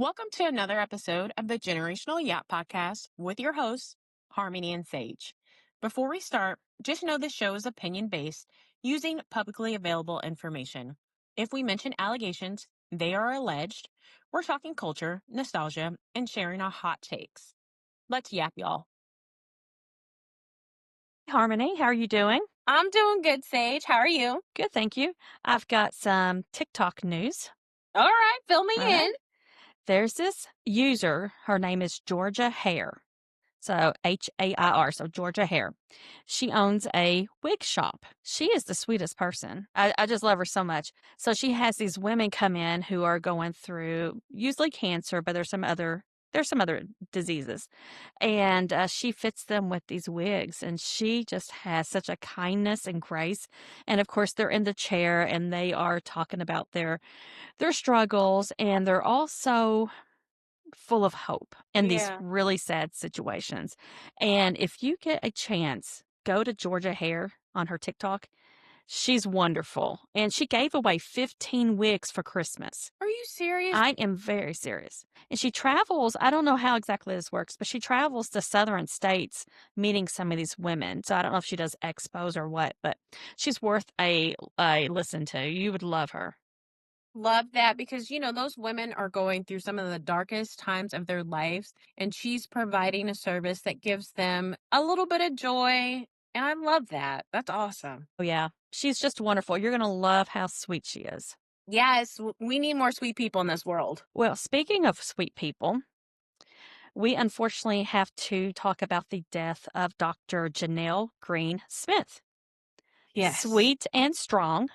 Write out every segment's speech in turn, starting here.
Welcome to another episode of the Generational Yap podcast with your hosts, Harmony and Sage. Before we start, just know this show is opinion based using publicly available information. If we mention allegations, they are alleged. We're talking culture, nostalgia, and sharing our hot takes. Let's yap, y'all. Harmony, how are you doing? I'm doing good, Sage. How are you? Good, thank you. I've got some TikTok news. All right, fill me All in. right. There's this user, her name is Georgia Hare. So Hair, so Georgia Hare. She owns a wig shop. She is the sweetest person. I just love her so much. So she has these women come in who are going through usually cancer, but there's some other diseases. And she fits them with these wigs, and she just has such a kindness and grace. And of course, they're in the chair and they are talking about their struggles, and they're also full of hope in these Yeah. really sad situations. And if you get a chance, go to Georgia Hare on her TikTok. She's wonderful. And she gave away 15 wigs for Christmas. Are you serious? I am very serious. And she travels, I don't know how exactly this works, but she travels to southern states meeting some of these women. So I don't know if she does expos or what, but she's worth a listen to. You would love her. Love that because, those women are going through some of the darkest times of their lives, and she's providing a service that gives them a little bit of joy. And I love that. That's awesome. Oh, yeah. She's just wonderful. You're going to love how sweet she is. Yes, we need more sweet people in this world. Well, speaking of sweet people, we unfortunately have to talk about the death of Dr. Janelle Green-Smith. Yes, Sweet and strong.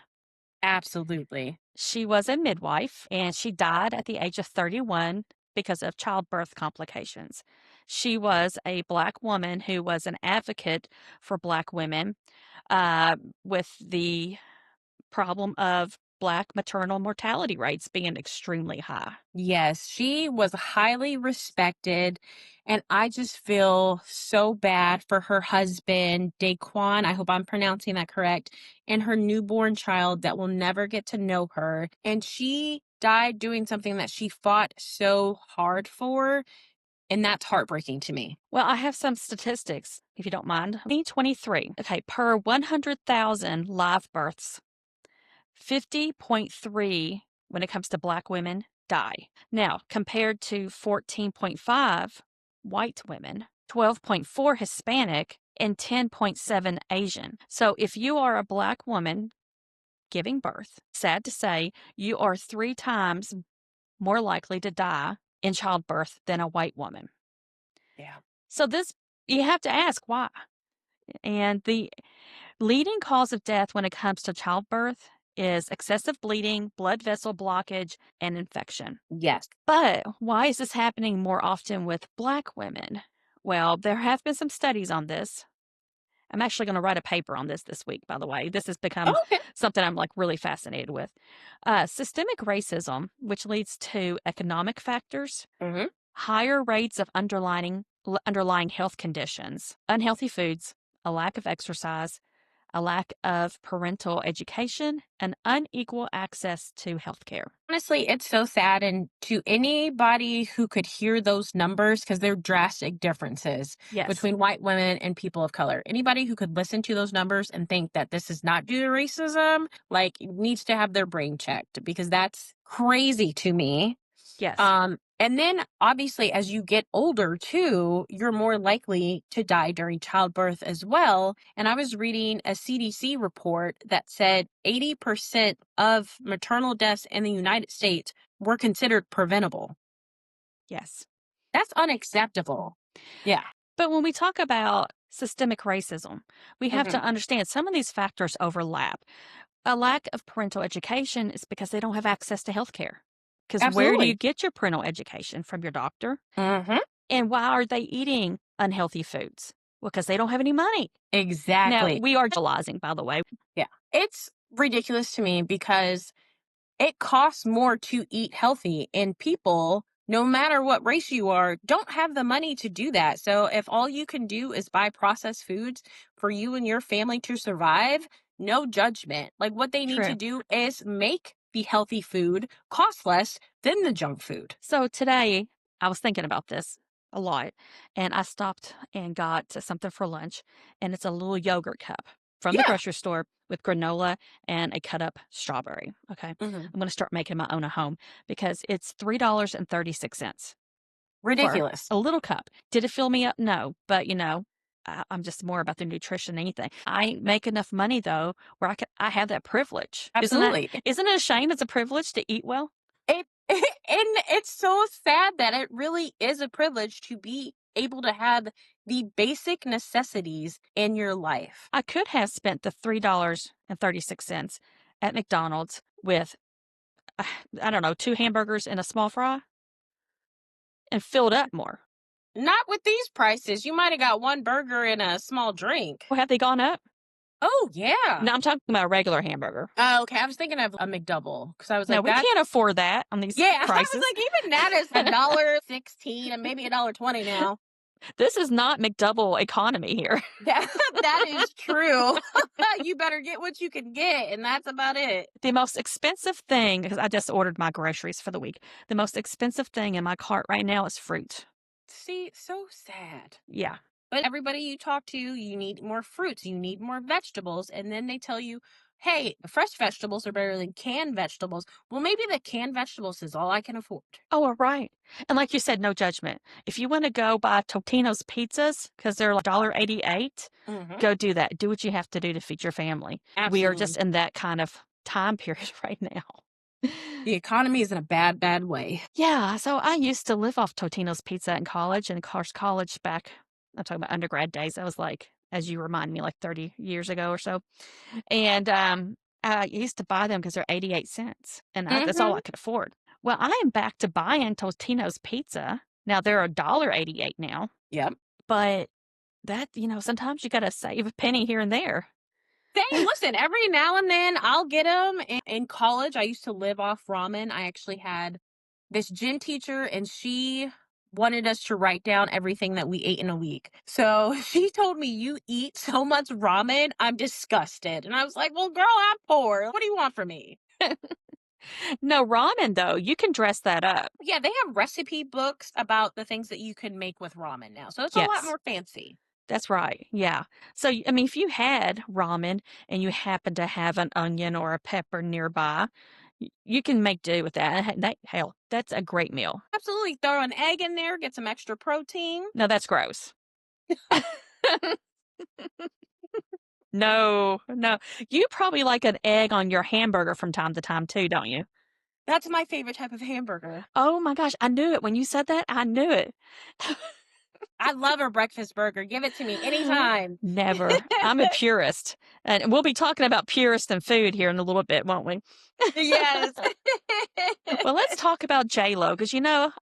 absolutely. She was a midwife and she died at the age of 31 because of childbirth complications. She was a Black woman who was an advocate for Black women with the problem of Black maternal mortality rates being extremely high. Yes, she was highly respected. And I just feel so bad for her husband, Daquan. I hope I'm pronouncing that correct. And her newborn child that will never get to know her. And she died doing something that she fought so hard for. And that's heartbreaking to me. Well, I have some statistics, if you don't mind. 2023, okay, per 100,000 live births, 50.3 when it comes to Black women die. Now, compared to 14.5 white women, 12.4 Hispanic, and 10.7 Asian. So if you are a Black woman giving birth, sad to say, you are 3 times more likely to die in childbirth than a white woman. Yeah. So you have to ask why. And the leading cause of death when it comes to childbirth is excessive bleeding, blood vessel blockage, and infection. Yes. But why is this happening more often with Black women? Well, there have been some studies on this. I'm actually going to write a paper on this week, by the way. This has become Oh, okay. something I'm like really fascinated with. Systemic racism, which leads to economic factors, Hmm. higher rates of underlying health conditions, unhealthy foods, a lack of exercise, a lack of parental education, and unequal access to health care. Honestly, it's so sad. And to anybody who could hear those numbers, because they're drastic differences Yes. between white women and people of color, anybody who could listen to those numbers and think that this is not due to racism, like, needs to have their brain checked because that's crazy to me. Yes. And then obviously as you get older too, you're more likely to die during childbirth as well. And I was reading a CDC report that said 80% of maternal deaths in the United States were considered preventable. Yes. That's unacceptable. Yeah. But when we talk about systemic racism, we have Hmm. to understand some of these factors overlap. A lack of parental education is because they don't have access to health care. Because where do you Absolutely. get your parental education? From your doctor? Hmm. And why are they eating unhealthy foods? Well, because they don't have any money. Now, Exactly. we are generalizing, by the way. Yeah. It's ridiculous to me because it costs more to eat healthy, and people, no matter what race you are, don't have the money to do that. So if all you can do is buy processed foods for you and your family to survive, no judgment. Like, what they need to True. do is make the healthy food costs less than the junk food. So today, I was thinking about this a lot, and I stopped and got something for lunch, and it's a little yogurt cup from the Yeah. grocery store with granola and a cut up strawberry. Okay. Mhm. I'm going to start making my own at home because it's $3.36 for Ridiculous. a little cup. Did it fill me up? No. But, I'm just more about the nutrition than anything. I make enough money though where I have that privilege. Absolutely. Isn't it a shame it's a privilege to eat well? It and it's so sad that it really is a privilege to be able to have the basic necessities in your life. I could have spent the $3.36 at McDonald's with, uh, I don't know, 2 hamburgers and a small fry and filled up more. Not with these prices. You might have got one burger and a small drink. Well, have they gone up? Oh, yeah. No, I'm talking about a regular hamburger. Oh, okay. I was thinking of a McDouble because I was No, like, we that's can't afford that on these yeah. I was prices. like, even that is $1.16 and maybe $1.20 now. This is not McDouble economy here. That is true. You better get what you can get, and that's about it. The most expensive thing, because I just ordered my groceries for the week, the most expensive thing in my cart right now is fruit. See, so sad. Yeah. But everybody you talk to, you need more fruits, you need more vegetables, and then they tell you, hey, fresh vegetables are better than canned vegetables. Well, maybe the canned vegetables is all I can afford. Oh, all right. And like you said, no judgment. If you want to go buy Totino's pizzas because they're like $1.88, Hmm. go do that. Do what you have to do to feed your family. We are just Absolutely. in that kind of time period right now. The economy is in a bad, bad way. Yeah, so I used to live off Totino's pizza in college, and of course, college back, I'm talking about undergrad days. That was like, as you remind me, like 30 years ago or so. And I used to buy them because they're 88 cents, and that's all Hmm. I could afford. Well, I am back to buying Totino's pizza. Now they're $1.88 now, Yep. but that, sometimes you got to save a penny here and there. Same. Listen, every now and then I'll get them. In college, I used to live off ramen. I actually had this gym teacher, and she wanted us to write down everything that we ate in a week. So she told me, you eat so much ramen, I'm disgusted. And I was like, well, girl, I'm poor. What do you want from me? No, ramen, though, you can dress that up. Yeah, they have recipe books about the things that you can make with ramen now. So it's a lot Yes. more fancy. That's right. Yeah. So, I mean, if you had ramen and you happen to have an onion or a pepper nearby, you can make do with that. Hell, that's a great meal. Absolutely. Throw an egg in there, get some extra protein. No, that's gross. No, no. You probably like an egg on your hamburger from time to time too, don't you? That's my favorite type of hamburger. Oh my gosh, I knew it. When you said that, I knew it. I love a breakfast burger. Give it to me anytime. Never. I'm a purist. And we'll be talking about purist and food here in a little bit, won't we? Yes. Well, let's talk about J-Lo because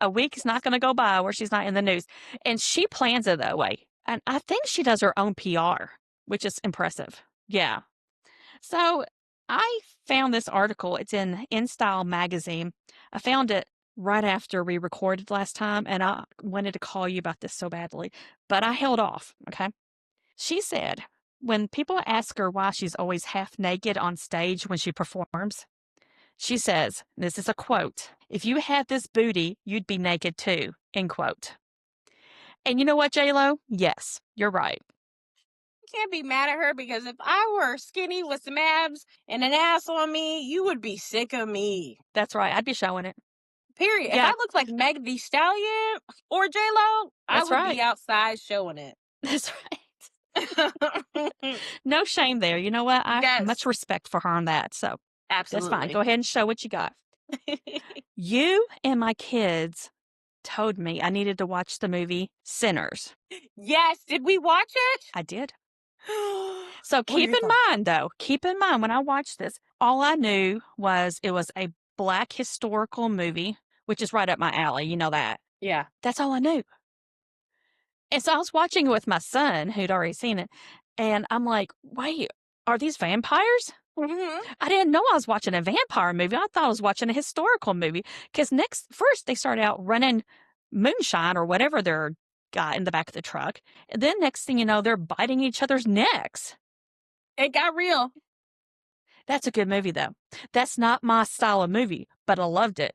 a week is not going to go by where she's not in the news, and she plans it that way. And I think she does her own PR, which is impressive. Yeah. So I found this article. It's in InStyle magazine. I found it right after we recorded last time, and I wanted to call you about this so badly, but I held off. Okay. She said when people ask her why she's always half naked on stage when she performs, she says, this is a quote, if you had this booty, you'd be naked too, end quote. And you know what, J-Lo? Yes, you're right. Can't be mad at her because if I were skinny with some abs and an ass on me, you would be sick of me. That's right. I'd be showing it. Period. If I Yeah, looked like Meg the Stallion or J Lo, I that's would right. be outside showing it. That's right. No shame there. You know what? I have much Yes, respect for her on that. So that's fine. Go absolutely. ahead and show what you got. You and my kids told me I needed to watch the movie Sinners. Yes, did we watch it? I did. So What are keep your in thoughts? mind, though, keep in mind when I watched this, all I knew was it was a Black historical movie, which is right up my alley. You know that. Yeah. That's all I knew. And so I was watching it with my son, who'd already seen it. And I'm like, wait, are these vampires? Hmm. I didn't know I was watching a vampire movie. I thought I was watching a historical movie. Because first they start out running moonshine or whatever they're got in the back of the truck. And then next thing you know, they're biting each other's necks. It got real. That's a good movie, though. That's not my style of movie, but I loved it.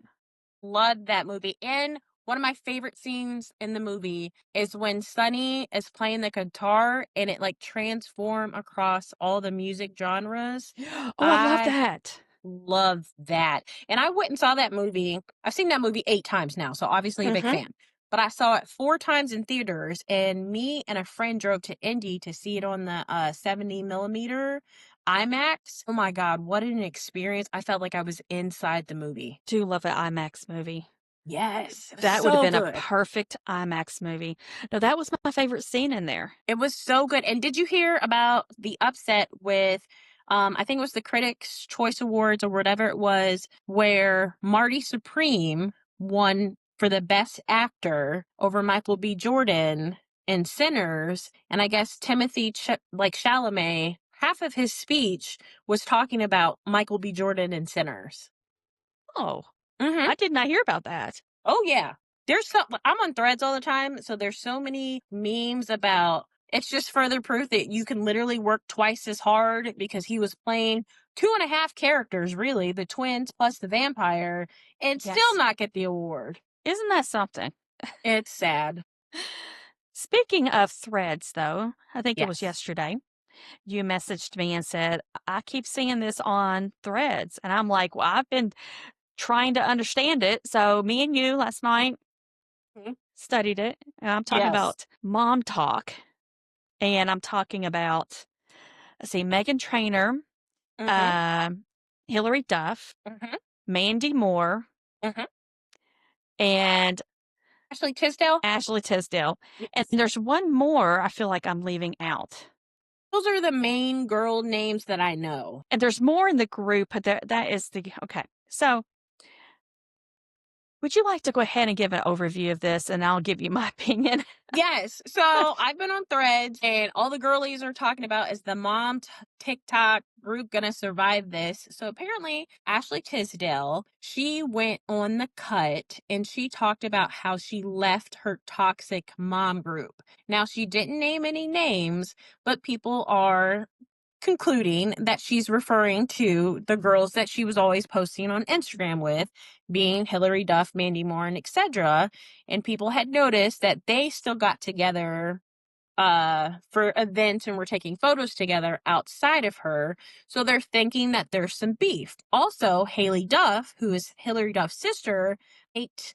Loved that movie. And one of my favorite scenes in the movie is when Sonny is playing the guitar and it like transform across all the music genres. Oh, I love I that. love that. And I went and saw that movie. I've seen that movie 8 times now, so obviously a big Mhm. fan. But I saw it 4 times in theaters, and me and a friend drove to Indy to see it on the 70 millimeter IMAX. Oh my God, what an experience. I felt like I was inside the movie. Do love an IMAX movie. Yes, it was That would have so been a good. perfect IMAX movie. No, that was my favorite scene in there. It was so good. And did you hear about the upset with I think it was the Critics' Choice Awards or whatever it was, where Marty Supreme won for the best actor over Michael B. Jordan in Sinners, and I guess like Chalamet, half of his speech was talking about Michael B. Jordan in Sinners. Oh, Mhm. I did not hear about that. Oh yeah. I'm on Threads all the time, so there's so many memes about it's just further proof that you can literally work twice as hard because he was playing two and a half characters, really, the twins plus the vampire, and still Yes. not get the award. Isn't that something? It's sad. Speaking of threads, though, I think it was Yes. yesterday, you messaged me and said, I keep seeing this on threads. And I'm like, well, I've been trying to understand it. So me and you last night Mhm. studied it. And I'm talking Yes. about mom talk. And I'm talking about, let's see, Megan Trainor, Mhm. um, Hillary Duff, Mhm. Mandy Moore, Mhm. and Ashley Tisdale. Ashley Tisdale. And Yes. there's one more I feel like I'm leaving out. Those are the main girl names that I know. And there's more in the group, but that is the okay. So, would you like to go ahead and give an overview of this, and I'll give you my opinion? Yes. So I've been on Threads, and all the girlies are talking about is the TikTok group going to survive this? So apparently, Ashley Tisdale, she went on the cut and she talked about how she left her toxic mom group. Now, she didn't name any names, but people are concluding that she's referring to the girls that she was always posting on Instagram with, being Hillary Duff, Mandy Moore, and etc. And people had noticed that they still got together for events and were taking photos together outside of her. So they're thinking that there's some beef. Also, Haley Duff, who is Hillary Duff's sister, ate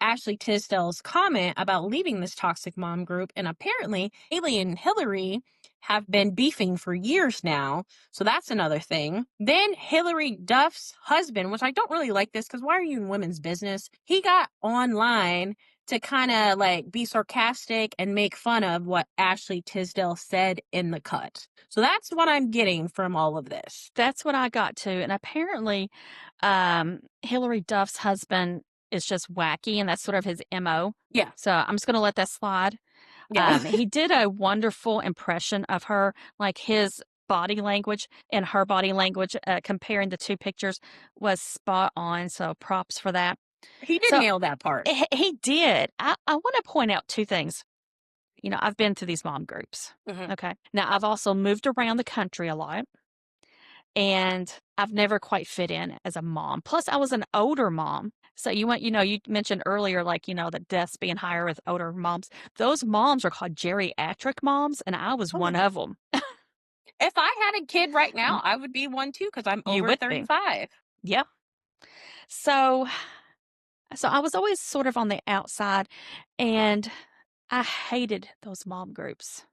Ashley Tisdale's comment about leaving this toxic mom group, and apparently Haley and Hillary have been beefing for years now. So that's another thing. Then Hillary Duff's husband, which I don't really like this because why are you in women's business? He got online to kind of like be sarcastic and make fun of what Ashley Tisdale said in the cut. So that's what I'm getting from all of this. That's what I got to. And apparently, Hillary Duff's husband is just wacky, and that's sort of his MO. Yeah. So I'm just going to let that slide. Yeah. He did a wonderful impression of her, like his body language and her body language, comparing the two pictures was spot on. So props for that. He did So nail that part. he did. I want to point out two things. You know, I've been to these mom groups. Mhm. Okay. Now, I've also moved around the country a lot, and I've never quite fit in as a mom. Plus, I was an older mom. So you mentioned earlier, like, the deaths being higher with older moms. Those moms are called geriatric moms, and I was Oh, yeah. one of them. If I had a kid right now, I would be one too because I'm You over would be. 35. Yeah. So, so I was always sort of on the outside, and I hated those mom groups.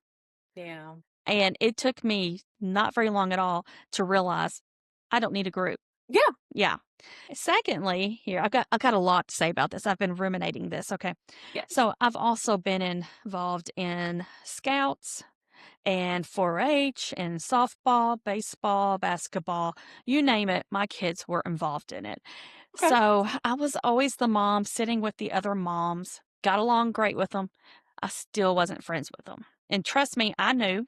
Yeah. And it took me not very long at all to realize I don't need a group. Yeah. Yeah. Secondly, here I've got a lot to say about this. I've been ruminating this. Okay. Yes. So I've also been involved in scouts and 4-H and softball, baseball, basketball, you name it, my kids were involved in it. Okay. So I was always the mom sitting with the other moms, got along great with them. I still wasn't friends with them. And trust me, I knew.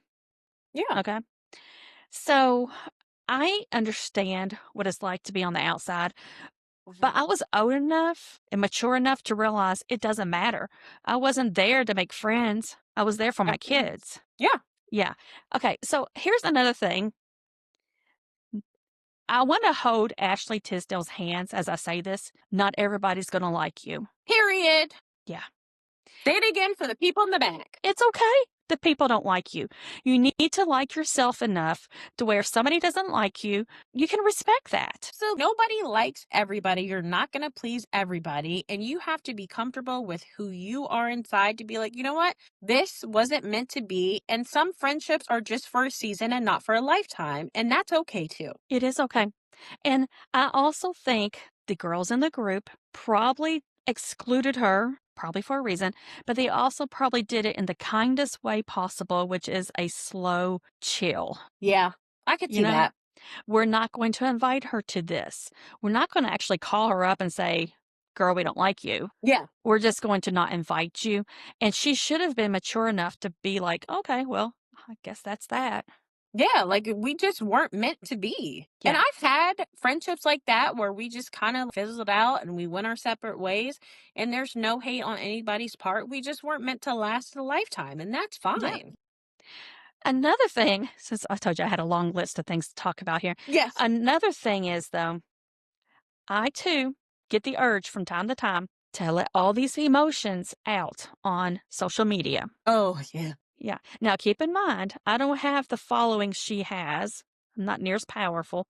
Yeah. Okay. So I understand what it's like to be on the outside, but Mhm. I was old enough and mature enough to realize it doesn't matter. I wasn't there to make friends. I was there for my Agreed. kids. Yeah. Yeah. Okay. So here's another thing. I want to hold Ashley Tisdale's hands as I say this. Not everybody's going to like you. Period. Yeah. Say it again for the people in the back. It's okay that people don't like you. You need to like yourself enough to where if somebody doesn't like you, you can respect that. So nobody likes everybody. You're not going to please everybody. And you have to be comfortable with who you are inside to be like, you know what? This wasn't meant to be. And some friendships are just for a season and not for a lifetime. And that's okay too. It is okay. And I also think the girls in the group probably excluded her, probably for a reason, but they also probably did it in the kindest way possible, which is a slow chill. Yeah, I could You see know, that. we're not going to invite her to this. We're not going to actually call her up and say, girl, we don't like you. Yeah. We're just going to not invite you. And she should have been mature enough to be like, okay, well, I guess that's that. Yeah, like we just weren't meant to be. And Yeah. I've had friendships like that where we just kind of fizzled out and we went our separate ways. And there's no hate on anybody's part. We just weren't meant to last a lifetime. And that's Yeah. fine. Another thing, since I told you I had a long list of things to talk about here, Yes. another thing is, though, I too get the urge from time to time to let all these emotions out on social media. Oh, yeah. Yeah. Now, keep in mind, I don't have the following she has. I'm not near as powerful.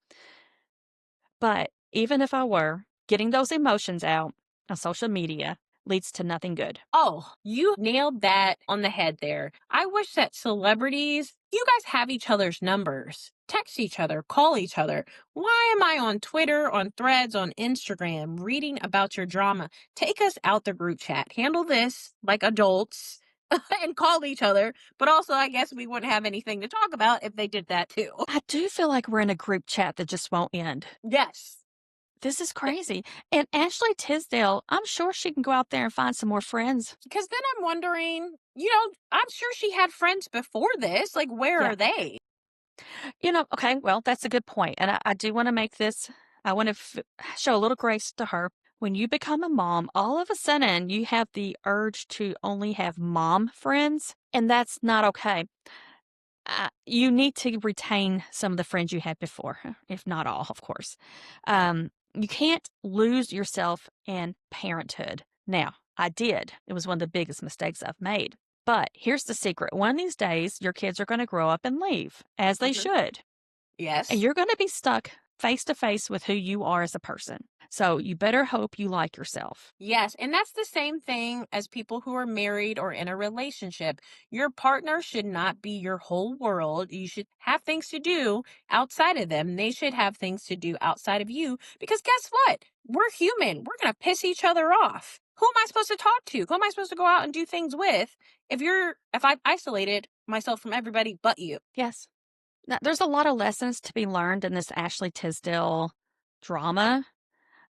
But even if I were, getting those emotions out on social media leads to nothing good. Oh, you nailed that on the head there. I wish that celebrities, you guys have each other's numbers. Text each other, call each other. Why am I on Twitter, on Threads, on Instagram, reading about your drama? Take us out the group chat. Handle this like adults and call each other. But also, I guess we wouldn't have anything to talk about if they did that too. I do feel like we're in a group chat that just won't end. Yes. This is crazy. And Ashley Tisdale, I'm sure she can go out there and find some more friends. Because then I'm wondering, I'm sure she had friends before this. Like, where Yeah. are they? Okay, well, that's a good point. And I do want to make this, I want to show a little grace to her. When you become a mom, all of a sudden you have the urge to only have mom friends, and that's not okay. You need to retain some of the friends you had before, if not all, of course. You can't lose yourself in parenthood. Now, I did. It was one of the biggest mistakes I've made. But here's the secret. One of these days, your kids are going to grow up and leave, as they Mhm. should. And Yes. you're going to be stuck face to face with who you are as a person. So you better hope you like yourself. Yes, and that's the same thing as people who are married or in a relationship. Your partner should not be your whole world. You should have things to do outside of them. They should have things to do outside of you because guess what? We're human. We're going to piss each other off. Who am I supposed to talk to? Who am I supposed to go out and do things with if I've isolated myself from everybody but you? Yes. Now, there's a lot of lessons to be learned in this Ashley Tisdale drama.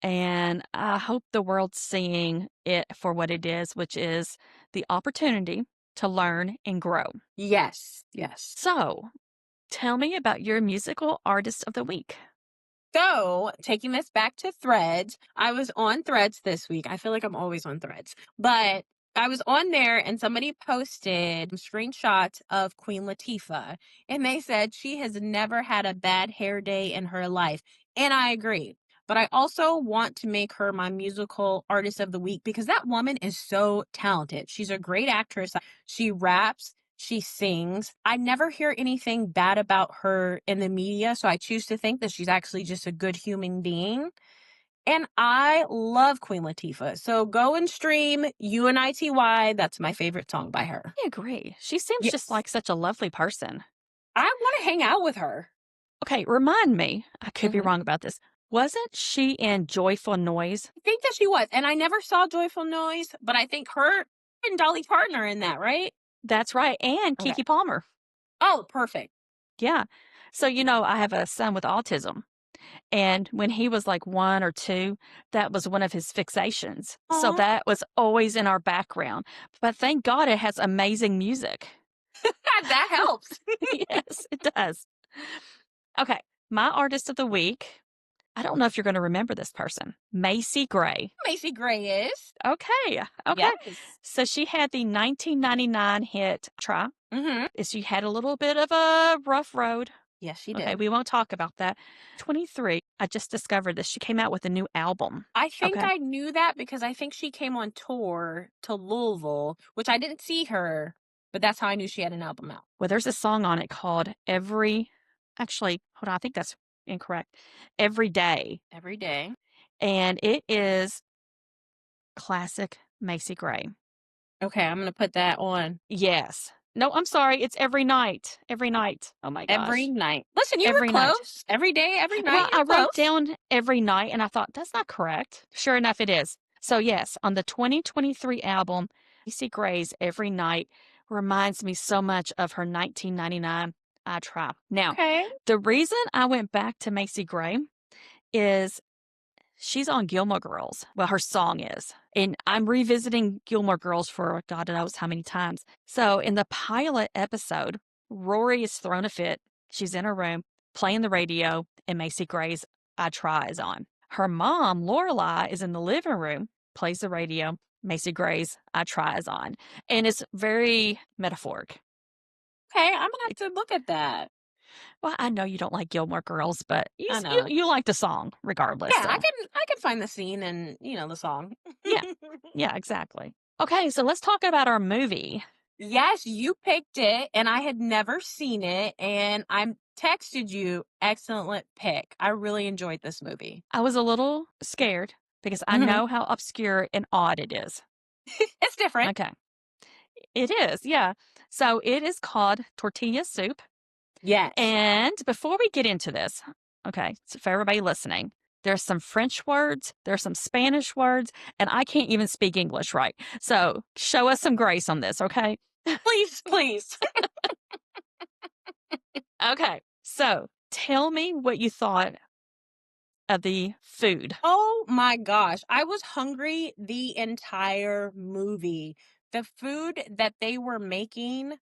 And I hope the world's seeing it for what it is, which is the opportunity to learn and grow. Yes. Yes. So, tell me about your musical artist of the week. So, taking this back to Threads, I was on Threads this week. I feel like I'm always on Threads, but I was on there and somebody posted screenshots of Queen Latifah, and they said she has never had a bad hair day in her life. And I agree. But I also want to make her my musical artist of the week because that woman is so talented. She's a great actress. She raps, she sings. I never hear anything bad about her in the media, so I choose to think that she's actually just a good human being. And I love Queen Latifah. So go and stream UNITY. That's my favorite song by her. I agree. She seems just Yes. like such a lovely person. I want to hang out with her. Okay, remind me, I could be Mhm. wrong about this. Wasn't she in Joyful Noise? I think that she was. And I never saw Joyful Noise, but I think her and Dolly Parton are in that, right? That's right. And Okay. Kiki Palmer. Oh, perfect. Yeah. So, I have a son with autism. And when he was like 1 or 2, that was one of his fixations. So Aw, that was always in our background. But thank God it has amazing music. that helps. Yes, it does. Okay, my artist of the week. I don't know if you're going to remember this person, Macy Gray. Macy Gray is. Okay, okay. Yes. So she had the 1999 hit Try. Mm-hmm. She had a little bit of a rough road. Yes, she Okay, did. we won't talk about that. 23, I just discovered this. She came out with a new album. I think Okay. I knew that because I think she came on tour to Louisville, which I didn't see her, but that's how I knew she had an album out. Well, there's a song on it called actually, hold on, I think that's incorrect. Every Day. Every day. And it is classic Macy Gray. Okay, I'm gonna put that on Yes. No, I'm sorry. It's Every Night. Every Night. Oh my every gosh. night. Listen, you were Every night. close. Every day, every Well, night, I you're wrote close. down Every Night and I thought, that's not correct. Sure enough, it is. So, yes, on the 2023 album, Macy Gray's Every Night reminds me so much of her 1999 I Try. Now, Okay. the reason I went back to Macy Gray is she's on Gilmore Girls. Well, her song is. And I'm revisiting Gilmore Girls for God knows how many times. So, in the pilot episode, Rory is thrown a fit. She's in her room playing the radio, and Macy Gray's I Try is on. Her mom, Lorelai, is in the living room, plays the radio. Macy Gray's I Try is on. And it's very metaphoric. Okay, I'm gonna have to look at that. Well, I know you don't like Gilmore Girls, but I know. you like the song regardless. Yeah, So, I can find the scene and the song. yeah. Yeah, exactly. Okay, so let's talk about our movie. Yes, you picked it, and I had never seen it, and I texted you, excellent pick. I really enjoyed this movie. I was a little scared because I Mhm. know how obscure and odd it is. It's different. Okay. It is, yeah. So it is called Tortilla Soup. Yes. And before we get into this, okay, so for everybody listening, there's some French words, there's some Spanish words, and I can't even speak English right. So show us some grace on this, okay? Please, please. Okay. So tell me what you thought of the food. Oh my gosh. I was hungry the entire movie. The food that they were making,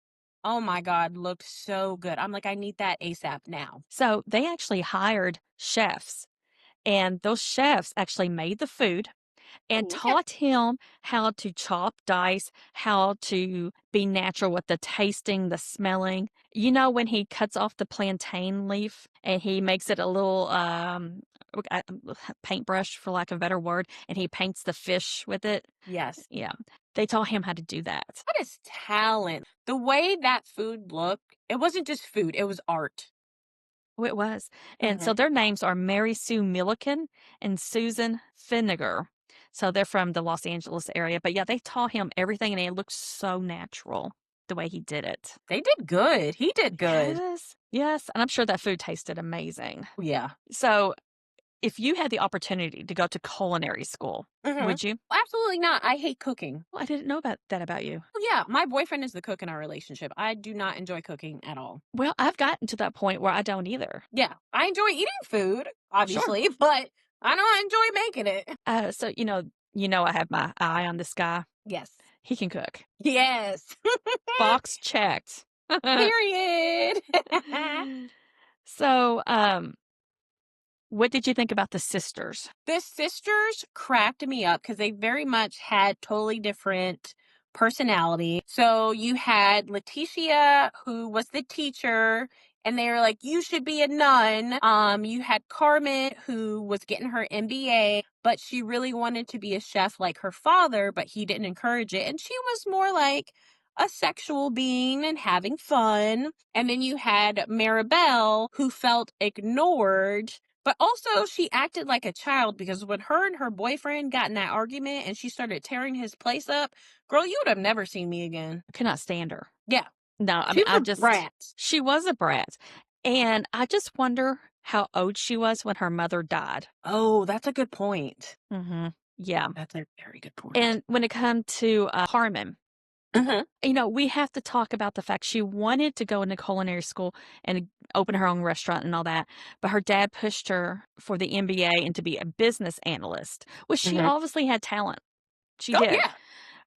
oh my God, looked so good. I'm like, I need that ASAP now. So they actually hired chefs, and those chefs actually made the food and Oh, look at taught him how to chop, dice, how to be natural with the tasting, the smelling. You know, when he cuts off the plantain leaf and he makes it a little paintbrush, for lack of a better word, and he paints the fish with it. yes. Yeah, they taught him how to do that. That is talent. The way that food looked, it wasn't just food, it was art. Oh, it was. And so Mhm. their names are Mary Sue Milliken and Susan Finnegar. So they're from the Los Angeles area. But yeah, they taught him everything and it looked so natural the way he did it. They did good. He did good. Yes. Yes. And I'm sure that food tasted amazing. Yeah. So if you had the opportunity to go to culinary school, Mhm. would you? Absolutely not. I hate cooking. Well, I didn't know about that about you. Oh, yeah, my boyfriend is the cook in our relationship. I do not enjoy cooking at all. Well, I've gotten to that point where I don't either. Yeah, I enjoy eating food, Sure. obviously, but I don't enjoy making it. So I have my eye on this guy. Yes. He can cook. Yes. Box checked. Period. So, what did you think about the sisters? The sisters cracked me up because they very much had totally different personality. So you had Leticia, who was the teacher, and they were like, you should be a nun. You had Carmen, who was getting her MBA, but she really wanted to be a chef like her father, but he didn't encourage it. And she was more like a sexual being and having fun. And then you had Maribel, who felt ignored, but also, she acted like a child because when her and her boyfriend got in that argument and she started tearing his place up, girl, you would have never seen me again. I cannot stand her. Yeah, No, I she mean, was a brat. she was a brat. And I just wonder how old she was when her mother died. Oh, that's a good point. Yeah. That's a very good point. And when it come to Carmen, Hmm. we have to talk about the fact she wanted to go into culinary school and open her own restaurant and all that, but her dad pushed her for the MBA and to be a business analyst, which she Hmm. obviously had talent. She Oh, did. yeah.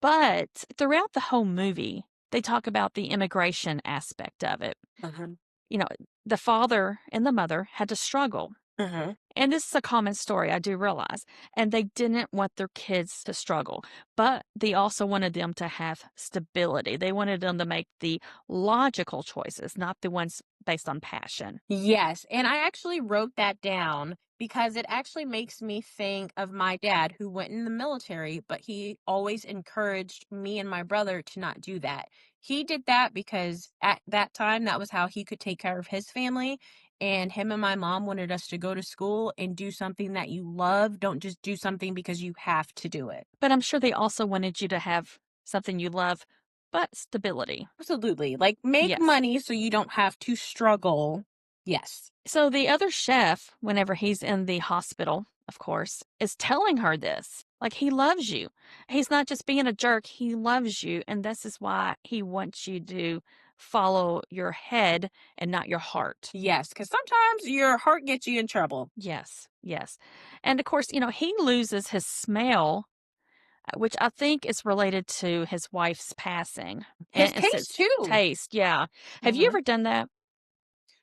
But throughout the whole movie, they talk about the immigration aspect of it. Hmm. You know, the father and the mother had to struggle. Mhm. And this is a common story, I do realize. And they didn't want their kids to struggle, but they also wanted them to have stability. They wanted them to make the logical choices, not the ones based on passion. Yes, and I actually wrote that down because it actually makes me think of my dad who went in the military, but he always encouraged me and my brother to not do that. He did that because at that time, that was how he could take care of his family. And him and my mom wanted us to go to school and do something that you love. Don't just do something because you have to do it. But I'm sure they also wanted you to have something you love, but stability. Absolutely. Like make Yes. money so you don't have to struggle. Yes. So the other chef, whenever he's in the hospital, of course, is telling her this. Like, he loves you. He's not just being a jerk, he loves you. And this is why he wants you to follow your head and not your heart. Yes, because sometimes your heart gets you in trouble. Yes, yes. And of course, he loses his smell, which I think is related to his wife's passing. His And it's taste his too. taste. Yeah. Have you Mhm. ever done that?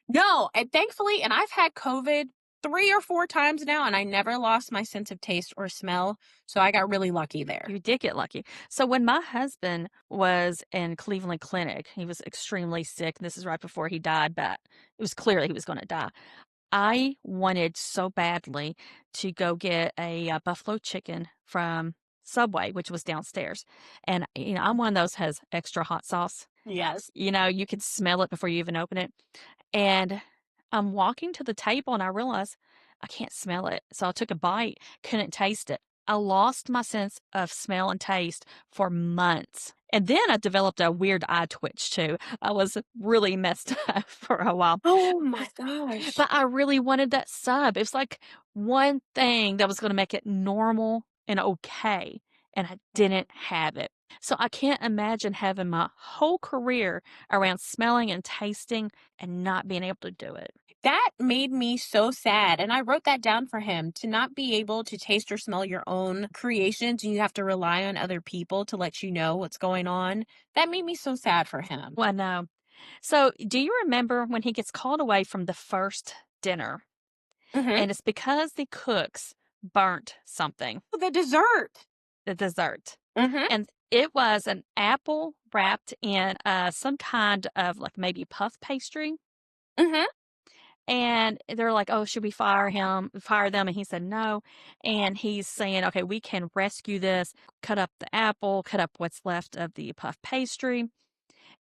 No, and thankfully and I've had COVID 3 or 4 times now, and I never lost my sense of taste or smell, so I got really lucky there. You did get lucky. So when my husband was in Cleveland Clinic, he was extremely sick. This is right before he died, but it was clear he was going to die. I wanted so badly to go get a, buffalo chicken from Subway, which was downstairs. And I'm one of those has extra hot sauce. Yes. You can smell it before you even open it. And I'm walking to the table and I realize I can't smell it. So I took a bite, couldn't taste it. I lost my sense of smell and taste for months. And then I developed a weird eye twitch too. I was really messed up for a while. Oh my gosh. But I really wanted that sub. It was like one thing that was going to make it normal and okay. And I didn't have it. So I can't imagine having my whole career around smelling and tasting and not being able to do it. That made me so sad, and I wrote that down for him to not be able to taste or smell your own creations, and you have to rely on other people to let you know what's going on. That made me so sad for him. Well, no. So, do you remember when he gets called away from the first dinner? Mhm. And it's because the cooks burnt something, The dessert. the dessert. Mhm. And it was an apple wrapped in some kind of like maybe puff pastry. Mhm. And they're like, "Oh, should we fire them?" And he said, "No." And he's saying, "Okay, we can rescue this. Cut up the apple, cut up what's left of the puff pastry."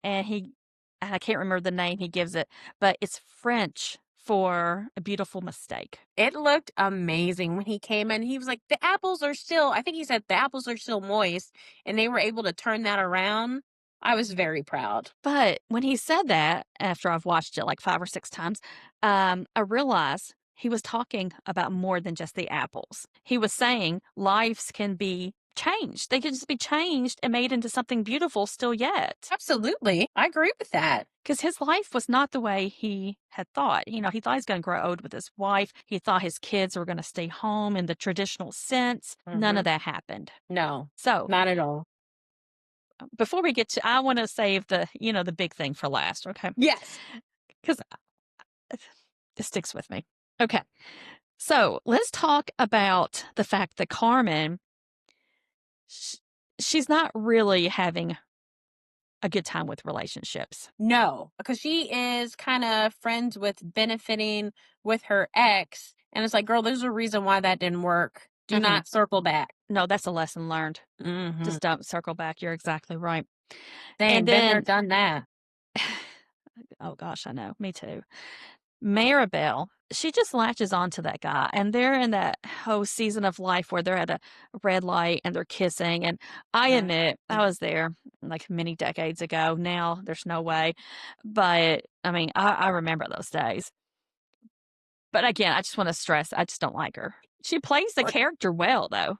And I can't remember the name he gives it, but it's French for a beautiful mistake. It looked amazing when he came in. He was like, "The apples are still," I think he said, "The apples are still moist," and they were able to turn that around. I was very proud. But when he said that, after I've watched it like 5 or 6 times, I realized he was talking about more than just the apples. He was saying lives can be changed. They can just be changed and made into something beautiful still yet. Absolutely. I agree with that. Because his life was not the way he had thought. He thought he's going to grow old with his wife. He thought his kids were going to stay home in the traditional sense. None of Mhm. that happened. No, So not at all. before we get to, I want to save the big thing for last. Okay. Yes. Because it sticks with me. Okay. So let's talk about the fact that Carmen, sh- she's not really having a good time with relationships. No, because she is kinda friends with benefiting with her ex, and it's like, "Girl, there's a reason why that didn't work. Do Hmm. not circle back." No, that's a lesson learned. Mhm. Just don't circle back. You're exactly right. And Same, been there, then, done that. oh gosh, I know. Me too. Maribel, she just latches onto that guy, and they're in that whole season of life where they're at a red light and they're kissing. And I Mhm. admit, I was there like many decades ago. Now there's no way, but I mean, I remember those days. But again, I just want to stress, I just don't like her. She plays the What character well, though.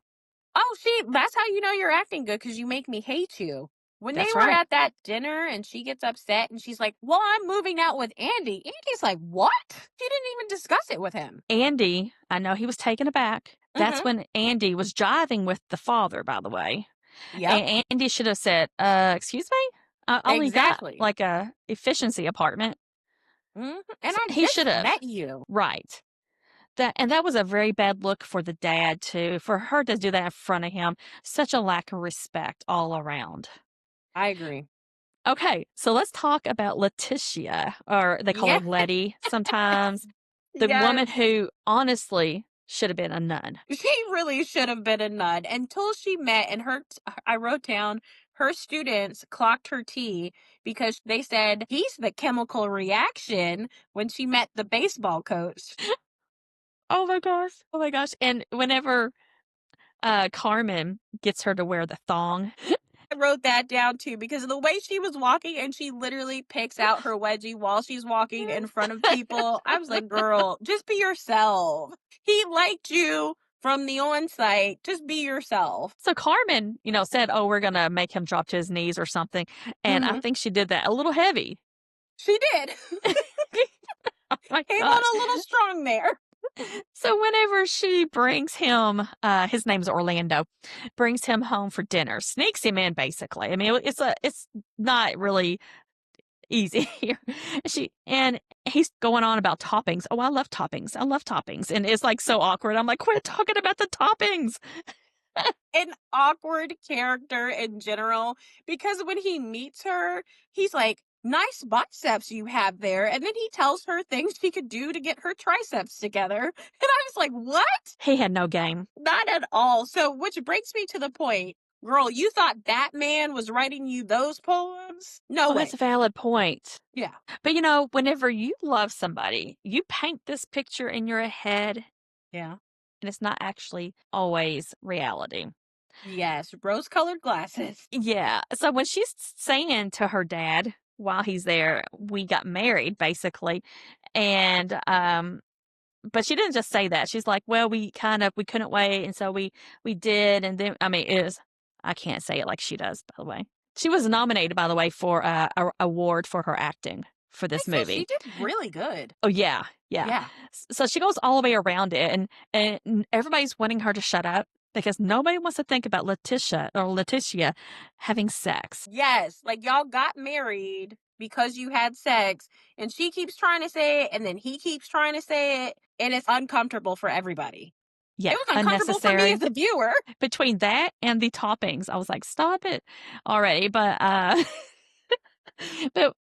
Oh, see, that's how you know you're acting good because you make me hate you. When they That's were right. at that dinner and she gets upset and she's like, "Well, I'm moving out with Andy." Andy's like, "What?" She didn't even discuss it with him. Andy, I know he was taken aback. That's Mhm. when Andy was jiving with the father, by the way. Yep. And Andy should have said, excuse me? I only got Exactly. like a efficiency apartment. Mhm. And I He just should have. met you. Right. That was a very bad look for the dad too, for her to do that in front of him, such a lack of respect all around. I agree. Okay, so let's talk about Letitia, or they call her Yeah. Letty sometimes, the woman Yes. who honestly should have been a nun. She really should have been a nun until she met, and I wrote down her students clocked her tea because they said he's the chemical reaction when she met the baseball coach. Oh my gosh. Oh my gosh. And whenever Carmen gets her to wear the thong. I wrote that down too because of the way she was walking and she literally picks out her wedgie while she's walking in front of people. I was like, girl, just be yourself. He liked you from the on-site. Just be yourself. So Carmen, said, "Oh, we're gonna make him drop to his knees or something," and I Hmm. think she did that a little heavy. She did. Oh my Came gosh! on a little strong there. So whenever she brings him, his name's Orlando, brings him home for dinner, sneaks him in basically. I mean, it's not really easy here. And he's going on about toppings. Oh, I love toppings. I love toppings, and it's like so awkward. I'm like, quit talking about the toppings. An awkward character in general because when he meets her, he's like, nice biceps you have there. And then he tells her things she could do to get her triceps together. And I was like, what? He had no game. Not at all. So, which brings me to the point, girl, you thought that man was writing you those poems? No Well, that's way. a valid point. Yeah. But whenever you love somebody, you paint this picture in your head, Yeah. and it's not actually always reality. Yes. Rose colored glasses. Yeah. So when she's saying to her dad while he's there, we got married basically. And but she didn't just say that. She's like, well, we couldn't wait, and so we did, and then I mean it is I can't say it like she does, by the way. She was nominated, by the way, for a award for her acting for I this said she movie. did really good. Oh yeah, yeah. Yeah. So she goes all the way around it, and everybody's wanting her to shut up because nobody wants to think about Letitia having sex. Yes, like y'all got married because you had sex, and she keeps trying to say it, and then he keeps trying to say it, and it's uncomfortable for everybody. Yeah, It was uncomfortable for me unnecessary. as a viewer. Between that and the toppings, I was like, stop it already. But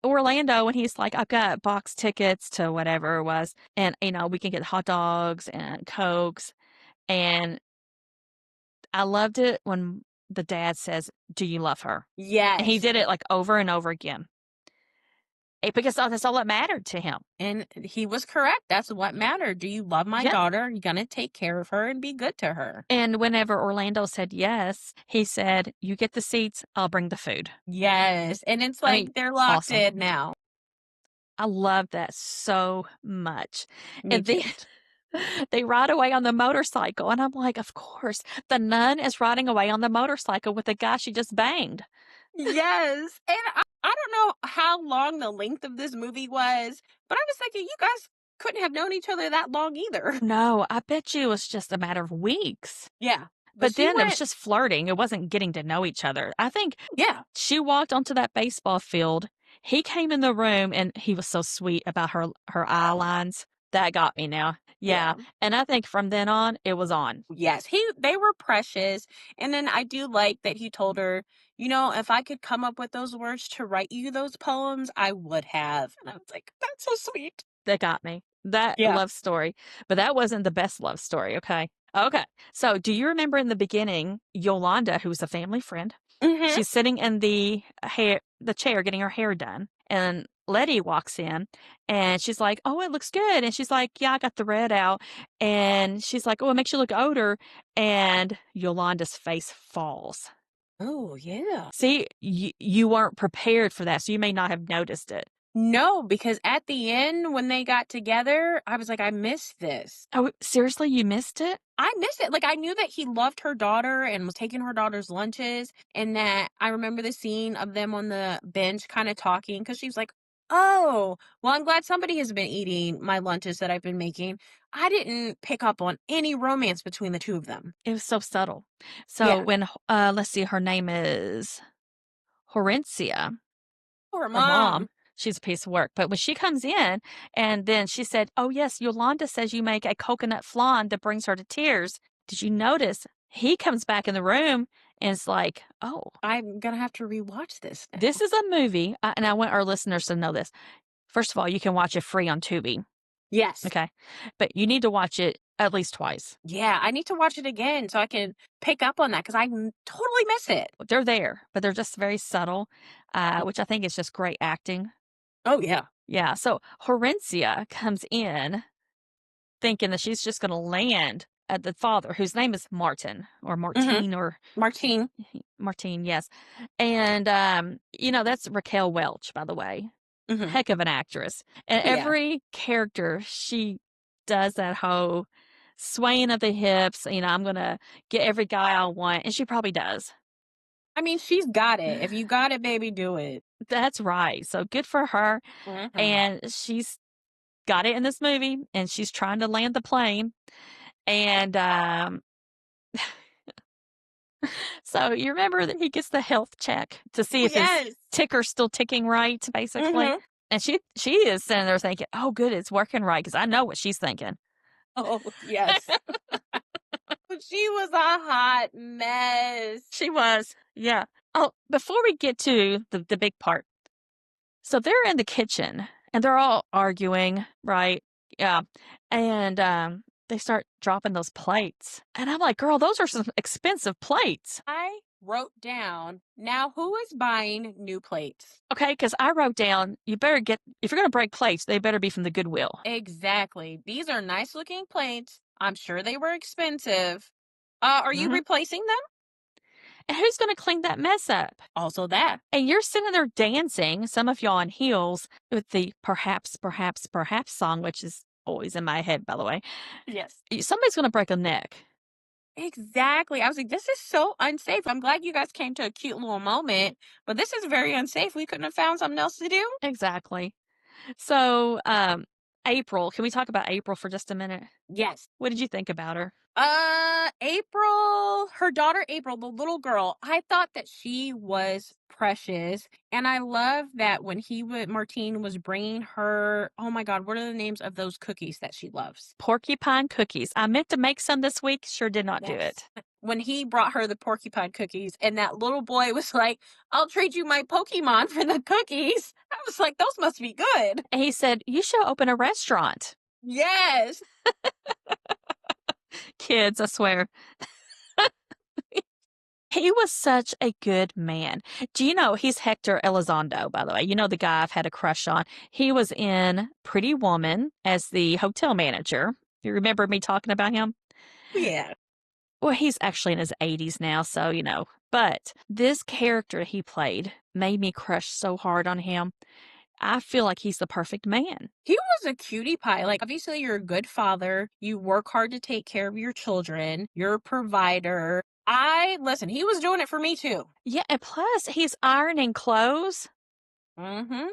Orlando, when he's like, I've got box tickets to whatever it was, and we can get hot dogs and cokes, and I loved it when the dad says, "Do you love her?" And he Yes, did it like over and over again. Because that's all that mattered to him. and he was correct. That's what mattered. Do you love my Yeah. daughter? You're gonna take care of her and be good to her. And whenever Orlando said yes, he said, "You get the seats, I'll bring the food." Yes, and it's I mean, like they're locked awesome. in now. I love that so much. Me And too. then they ride away on the motorcycle, and I'm like, of course, the nun is riding away on the motorcycle with the guy she just banged. Yes, and I don't know how long the length of this movie was, but I was thinking you guys couldn't have known each other that long either. No, I bet you it was just a matter of weeks. Yeah, but But she then it was went. just flirting. It wasn't getting to know each other. I think Yeah, she walked onto that baseball field. He came in the room and he was so sweet about her eye lines. That got me now. Yeah. yeah. And I think from then on, it was on. Yes, they were precious. And then I do like that he told her, if I could come up with those words to write you those poems, I would have. And I was like, that's so sweet. That got me. That Yeah. love story. But that wasn't the best love story. Okay. Okay. So do you remember in the beginning, Yolanda, who's a family friend, Hmm. she's sitting in the chair getting her hair done, and Letty walks in and she's like, "Oh, it looks good." And she's like, "Yeah, I got the red out." And she's like, "Oh, it makes you look older." And Yolanda's face falls. Oh, yeah. See, you weren't prepared for that, so you may not have noticed it. No, because at the end when they got together, I was like, I missed this. Oh, seriously, you missed it? I missed it. Like I knew that he loved her daughter and was taking her daughter's lunches, and that I remember the scene of them on the bench kind of talking because she was like, "Oh, well, I'm glad somebody has been eating my lunches that I've been making." I didn't pick up on any romance between the two of them. It was so subtle. So Yeah. when, let's see, her name is Horencia, Or her mom. mom. she's a piece of work. But when she comes in and then she said, "Oh, yes, Yolanda says you make a coconut flan that brings her to tears." Did you notice he comes back in the room and is like, "Oh, I'm gonna have to rewatch this this now. is a movie." And I want our listeners to know this. First of all, you can watch it free on Tubi. Yes. Okay. But you need to watch it at least twice. Yeah, I need to watch it again so I can pick up on that because totally miss it. They're there, but they're just very subtle, Mm. which I think is just great acting. Oh, yeah. Yeah. So Horencia comes in thinking that she's just going to land at the father, whose name is Martin or Mhm. Martine or Martine. Martine, yes. And, that's Raquel Welch, by the way. Mhm. Heck of an actress. And Oh, yeah. every character, she does that whole swaying of the hips, I'm going to get every guy I want. And she probably does. I mean, she's got it. If you got it, baby, do it. That's right. So good for her. Mhm. And she's got it in this movie and she's trying to land the plane. And so you remember that he gets the health check to see Oh, if his yes. ticker's still ticking right, basically. Mhm. And she is sitting there thinking, "Oh, good, it's working right," because I know what she's thinking. Oh, yes. She was a hot mess. She was, yeah. Oh, before we get to the big part, so they're in the kitchen and they're all arguing, right? Yeah, and they start dropping those plates, and I'm like, "Girl, those are some expensive plates." I wrote down, now who is buying new plates? Okay, because I wrote down, you better get if you're gonna break plates, they better be from the Goodwill. Exactly. These are nice looking plates. I'm sure they were expensive. Are you Mhm. replacing them? And who's gonna clean that mess up? Also that. And you're sitting there dancing, some of y'all in heels, with the "Perhaps, Perhaps, Perhaps" song, which is always in my head, by the way. Yes. Somebody's gonna break a neck. Exactly. I was like, this is so unsafe. I'm glad you guys came to a cute little moment, but this is very unsafe. We couldn't have found something else to do. Exactly. So, April, can we talk about April for just a minute? Yes. What did you think about her? April, her daughter April, the little girl, I thought that she was precious. And I love that when Martine was bringing her, oh my God, what are the names of those cookies that she loves? Porcupine cookies. I meant to make some this week, sure did not do Yes. it. When he brought her the porcupine cookies, and that little boy was like, I'll trade you my Pokemon for the cookies. I was like, those must be good. And he said, "You should open a restaurant." Yes. Kids, I swear. He was such a good man. Do you know he's Hector Elizondo, by the way? You know the guy I've had a crush on. He was in Pretty Woman as the hotel manager. You remember me talking about him? Yeah. Well, he's actually in his 80s now, so, But this character he played made me crush so hard on him. I feel like he's the perfect man. He was a cutie pie. Like, obviously, you're a good father. You work hard to take care of your children. You're a provider. Listen, he was doing it for me too. Yeah, and plus he's ironing clothes. Hmm.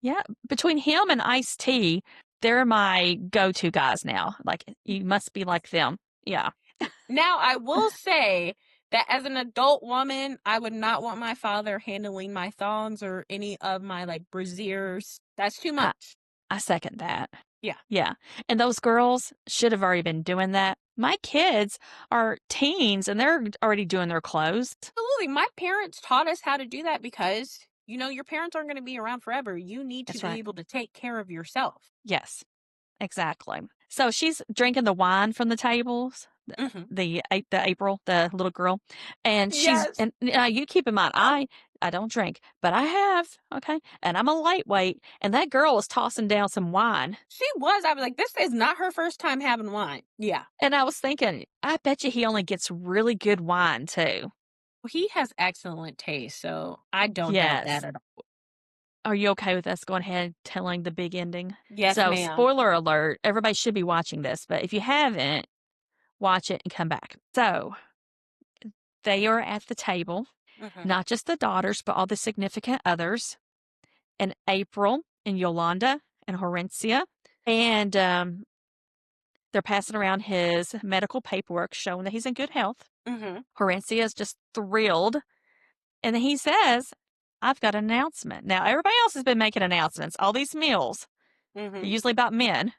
Yeah, between him and Ice-T, they're my go-to guys now. Like, you must be like them. Yeah. Now, I will say that as an adult woman, I would not want my father handling my thongs or any of my like brassieres. That's too I much. I second that. Yeah. Yeah, and those girls should have already been doing that. My kids are teens, and they're already doing their clothes. Absolutely. My parents taught us how to do that because, your parents aren't going to be around forever. You need to That's be right. able to take care of yourself. Yes, exactly. So she's drinking the wine from the tables, Hmm. the April, the little girl, and Yes. you keep in mind, I don't drink, but I have, okay, and I'm a lightweight, and that girl was tossing down some wine, She was. I was like, this is not her first time having wine. Yeah. and I was thinking, I bet you he only gets really good wine too. Well, he has excellent taste, so I don't doubt that Yes. at all. Are you okay with us going ahead and telling the big ending? Yes, So, ma'am. spoiler alert, everybody should be watching this, but if you haven't, watch it and come back. So, they are at the table, Hmm. not just the daughters, but all the significant others, and April and Yolanda and Horencia. And they're passing around his medical paperwork showing that he's in good health. Hmm. Horencia is just thrilled. And then he says, I've got an announcement. Now, everybody else has been making announcements. All these meals, they're Mhm. usually about men,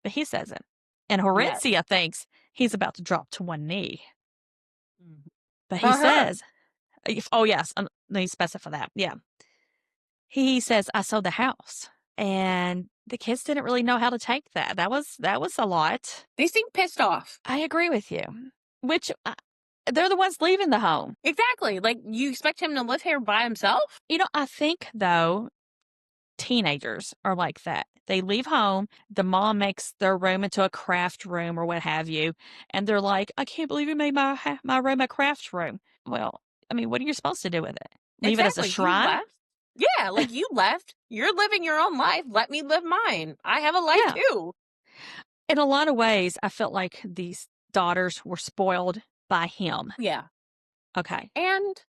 but he saysn't. And Yes. Horancia thinks he's about to drop to one knee. Mhm. But he About her. says, oh, yes, let me specify that. Yeah. He says, I sold the house. And the kids didn't really know how to take that. That was a lot. They seem pissed off. I agree with you. Which they're the ones leaving the home. Exactly. Like, you expect him to live here by himself? I think though teenagers are like that. They leave home, the mom makes their room into a craft room or what have you, and they're like, "I can't believe you made my room a craft room." Well, I mean, what are you supposed to do with it? Leave it as a Exactly. You shrine? left. Yeah, like, you left. You're living your own life. Let me live mine. I have a life Yeah. too. In a lot of ways, I felt like these daughters were spoiled by him. Yeah. Okay. And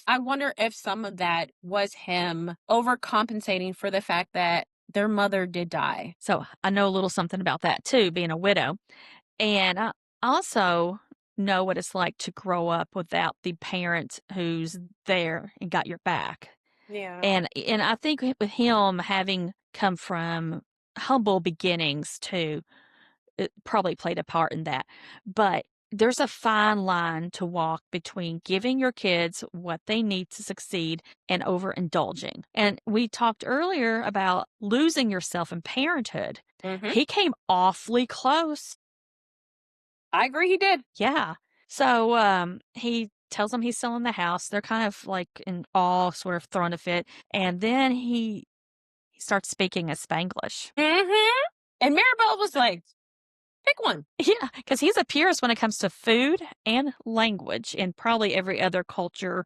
I wonder if some of that was him overcompensating for the fact that their mother did die. So I know a little something about that too, being a widow. And I also know what it's like to grow up without the parent who's there and got your back. Yeah. And I think with him having come from humble beginnings too, it probably played a part in that. But there's a fine line to walk between giving your kids what they need to succeed and overindulging. And we talked earlier about losing yourself in parenthood. Mhm. He came awfully close. I agree he did. Yeah. So he tells them he's selling the house. They're kind of like in awe, sort of throwing a fit. And then he starts speaking a Spanglish. Mhm. And Maribel was like, "Pick one." Yeah, because he's a purist when it comes to food and language in probably every other culture,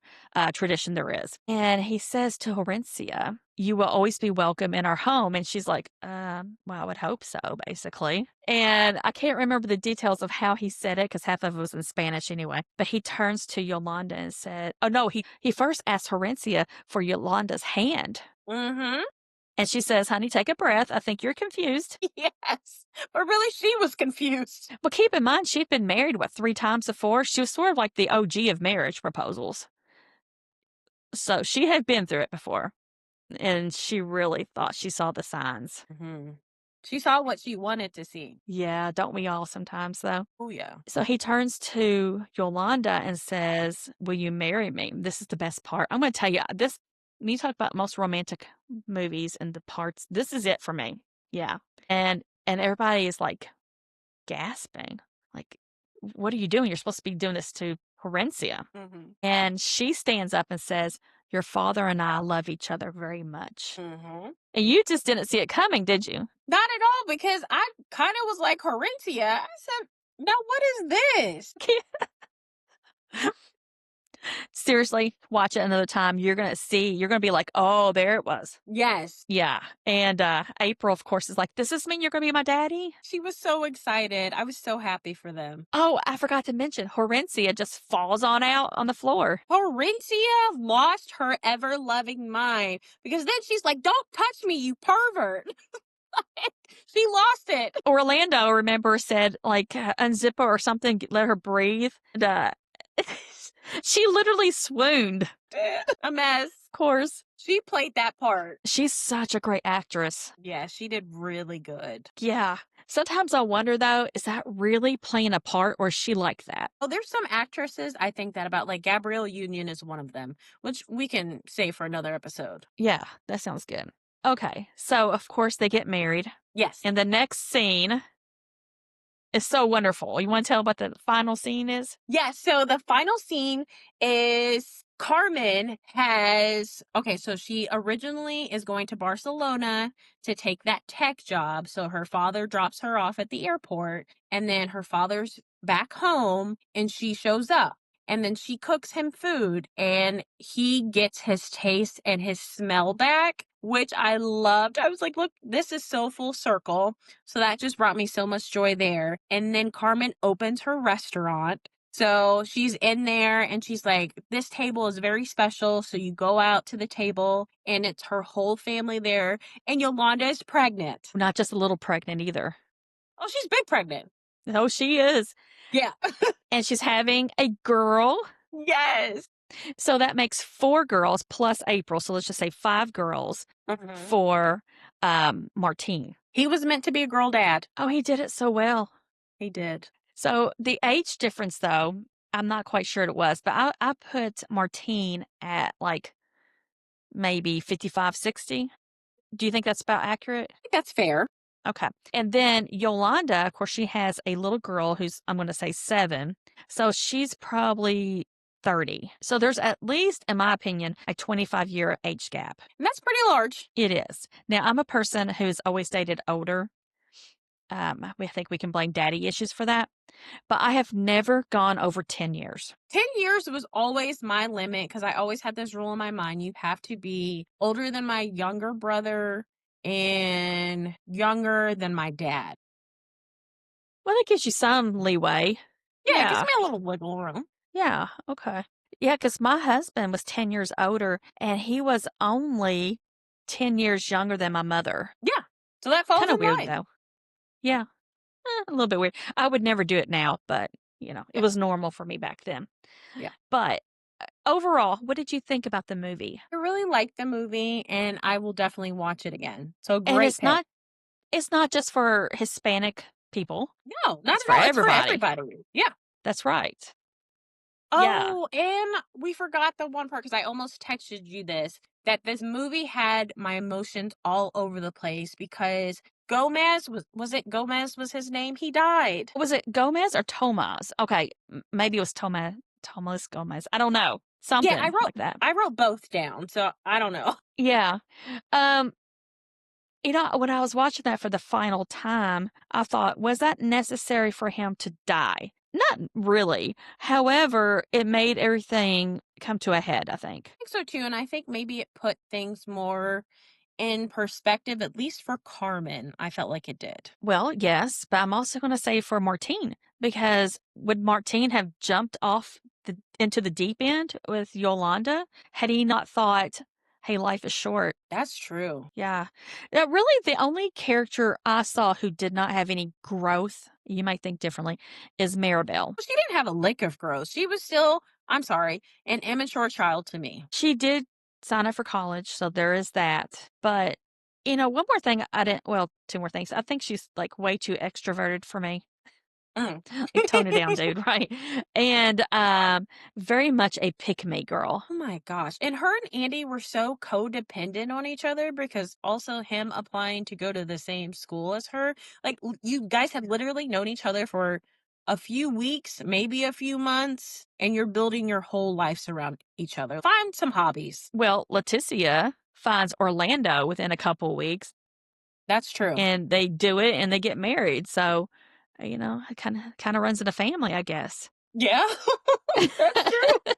tradition there is. And he says to Horencia, "You will always be welcome in our home." And she's like, well, I would hope so, basically. And I can't remember the details of how he said it because half of it was in Spanish anyway. But he turns to Yolanda and said, oh, no, he first asked Horencia for Yolanda's hand. Mhm. And she says, honey, take a breath. I think you're confused. Yes. But really she was confused. Well, keep in mind, she'd been married, what, 3 times before? She was sort of like the OG of marriage proposals. So she had been through it before, and she really thought she saw the signs. Mhm. She saw what she wanted to see. Yeah, don't we all sometimes, though? Oh, yeah. So he turns to Yolanda and says, will you marry me? This is the best part. I'm going to tell you this. When you talk about most romantic movies and the parts, this is it for me. Yeah. And everybody is like gasping. Like, what are you doing? You're supposed to be doing this to Horencia. Mhm. And she stands up and says, your father and I love each other very much. Mhm. And you just didn't see it coming, did you? Not at all, because I kind of was like, Corinthia. I said, now what is this? Seriously, watch it another time. You're going to see, you're going to be like, oh, there it was. Yes. Yeah. And April, of course, is like, does this mean you're going to be my daddy? She was so excited. I was so happy for them. Oh, I forgot to mention, Horencia just falls on out on the floor. Horintia lost her ever loving mind because then she's like, don't touch me, you pervert. She lost it. Orlando, remember, said, like, unzip her or something, let her breathe. And she literally swooned. A mess. Of course. She played that part. She's such a great actress. Yeah, she did really good. Yeah. Sometimes I wonder, though, is that really playing a part or is she like that? Well, there's some actresses I think that about, like Gabrielle Union is one of them, which we can save for another episode. Yeah, that sounds good. Okay. So, of course, they get married. Yes. And the next scene is so wonderful. You want to tell what the final scene is? Yeah, so the final scene is Carmen has okay, so she originally is going to Barcelona to take that tech job. So her father drops her off at the airport, and then her father's back home and she shows up. And then she cooks him food and he gets his taste and his smell back, which I loved. I was like, look, this is so full circle. So that just brought me so much joy there. And then Carmen opens her restaurant. So she's in there and she's like, this table is very special. So you go out to the table and it's her whole family there. And Yolanda is pregnant. Not just a little pregnant either. Oh, she's big pregnant. Oh, she is. Yeah. And she's having a girl. Yes. So that makes 4 girls plus April, so let's just say 5 girls Mhm. for, Martine. He was meant to be a girl dad. Oh, he did it so well. He did. So the age difference, though, I'm not quite sure it was, but I put Martine at, like, maybe 55, 60. Do you think that's about accurate? I think that's fair. Okay. And then Yolanda, of course, she has a little girl who's, I'm going to say 7. So she's probably 30. So there's at least, in my opinion, a 25-year age gap. And that's pretty large. It is. Now, I'm a person who's always dated older. We think we can blame daddy issues for that, but I have never gone over 10 years. 10 years was always my limit because I always had this rule in my mind. You have to be older than my younger brother and younger than my dad. Well, that gives you some leeway. Yeah, it gives Yeah. me a little wiggle room. Yeah. Okay. Yeah, because my husband was 10 years older and he was only 10 years younger than my mother. Yeah. So that falls Kind of in weird, line. though. Yeah. A little bit weird. I would never do it now, but, it Yeah. was normal for me back then. Yeah. But overall, what did you think about the movie? I really like the movie and I will definitely watch it again. So And great pick. it's not just for Hispanic people. No, not It's at for all. It's for everybody. everybody. Yeah. That's right. Yeah. Oh, and we forgot the one part because I almost texted you this that this movie had my emotions all over the place because Gomez was it Gomez was his name? He died. Was it Gomez or Tomas? Okay, maybe it was Tomas Gomez. I don't know. Yeah, Something like that. I wrote both down, so I don't know. Yeah. Um, when I was watching that for the final time, I thought, was that necessary for him to die? Not really. However, it made everything come to a head, I think. I think so too, and I think maybe it put things more in perspective, at least for Carmen. I felt like it did. Well, yes, but I'm also going to say for Martine, because would Martine have jumped off into the deep end with Yolanda had he not thought, hey, life is short? That's true. Yeah. Really, the only character I saw who did not have any growth, you might think differently, is Maribel. She didn't have a lick of growth. She was still, I'm sorry, an immature child to me. She did sign up for college, so there is that. But, one more thing I didn't, well, 2 more things. I think she's like way too extroverted for me. Mm. Like, tone it down, dude, right? And very much a pick me girl. Oh my gosh. And her and Andy were so codependent on each other because also him applying to go to the same school as her. Like you guys have literally known each other for a few weeks, maybe a few months, and you're building your whole lives around each other. Find some hobbies. Well, Leticia finds Orlando within a couple weeks, That's true. and they do it and they get married. So, it kind of runs in a family, I guess. Yeah. That's true.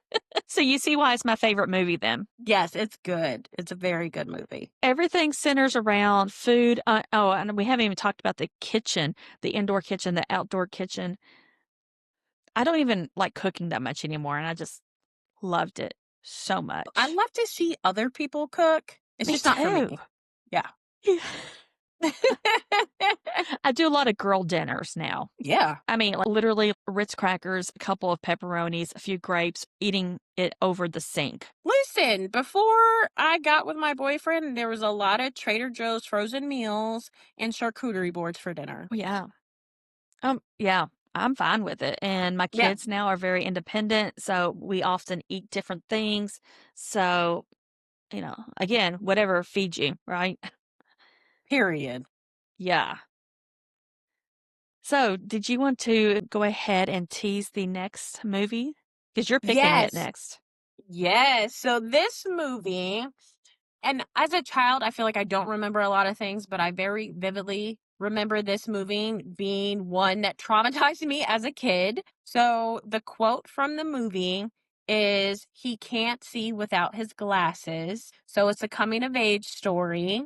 So you see why it's my favorite movie then. Yes, it's good. It's a very good movie. Everything centers around food. Oh, and we haven't even talked about the kitchen, the indoor kitchen, the outdoor kitchen. I don't even like cooking that much anymore, and I just loved it so I much. love to see other people cook. It's Me just not for too. me. Yeah. I do a lot of girl dinners now. Yeah. I mean, like literally Ritz crackers, a couple of pepperonis, a few grapes, eating it over the sink. Listen, before I got with my boyfriend, there was a lot of Trader Joe's frozen meals and charcuterie boards for dinner. Oh, yeah. Yeah, I'm fine with it. And my Yeah. kids now are very independent, so we often eat different things. So, again, whatever feeds you, right? Period. Yeah. So, did you want to go ahead and tease the next movie? Because you're picking it Yes. next. Yes. So this movie, and as a child, I feel like I don't remember a lot of things, but I very vividly remember this movie being one that traumatized me as a kid. So the quote from the movie is he can't see without his glasses. So it's a coming of age story.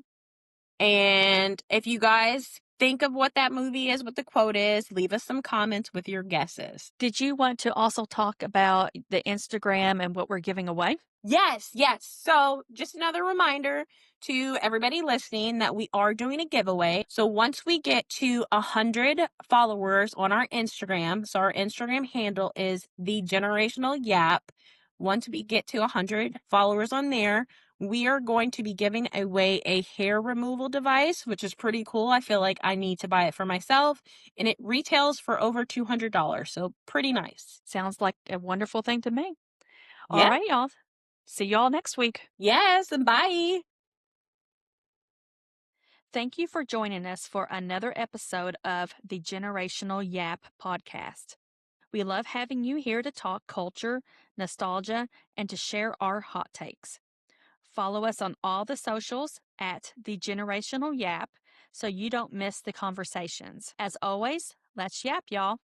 And if you guys think of what that movie is, what the quote is, leave us some comments with your guesses. Did you want to also talk about the Instagram and what we're giving away? Yes, yes. So, just another reminder to everybody listening that we are doing a giveaway. So, once we get to 100 followers on our Instagram, so our Instagram handle is the Generational Yap, once we get to 100 followers on there, we are going to be giving away a hair removal device, which is pretty cool. I feel like I need to buy it for myself, and it retails for over $200, so pretty nice. Sounds like a wonderful thing to me. All Yeah. right, y'all. See y'all next week. Yes, and bye. Thank you for joining us for another episode of the Generational Yap podcast. We love having you here to talk culture, nostalgia, and to share our hot takes. Follow us on all the socials at the Generational Yap so you don't miss the conversations. As always, let's yap, y'all.